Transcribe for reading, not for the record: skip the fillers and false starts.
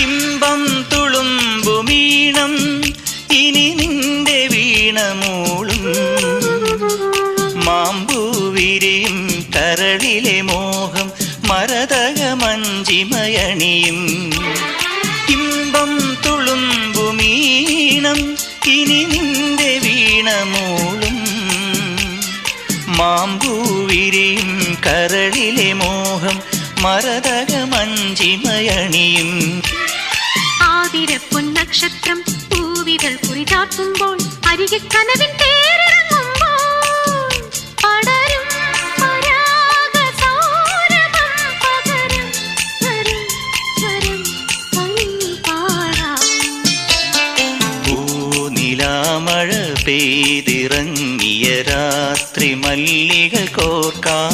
ഇമ്പം തുളുമ്പുമീണം ഇനി നിന്റെ വീണമൂളും മാമ്പൂവിരിയും കരളിലെ മോഹം മരതകമഞ്ചിമയണിയും ഇമ്പം തുളുമ്പുമീണം ഇനി നിന്റെ വീണമൂളും മാമ്പൂവിരിയും കരളിലെ മോഹം മരതകമഞ്ചിമയണിയും ആതിരപ്പൊൻ നക്ഷത്രം പൂവിതൾ കുറിചാർത്തുമ്പോൾ അരികെ കനവിൻ തേരിറങ്ങുമ്പോൾ പടരും പരാഗസൗരഭം പകരും സ്വരം സ്വരം പാടാം. പൂനിലാമഴ പെയ്തിറങ്ങിയ രാത്രി മല്ലിക കോർക്കാം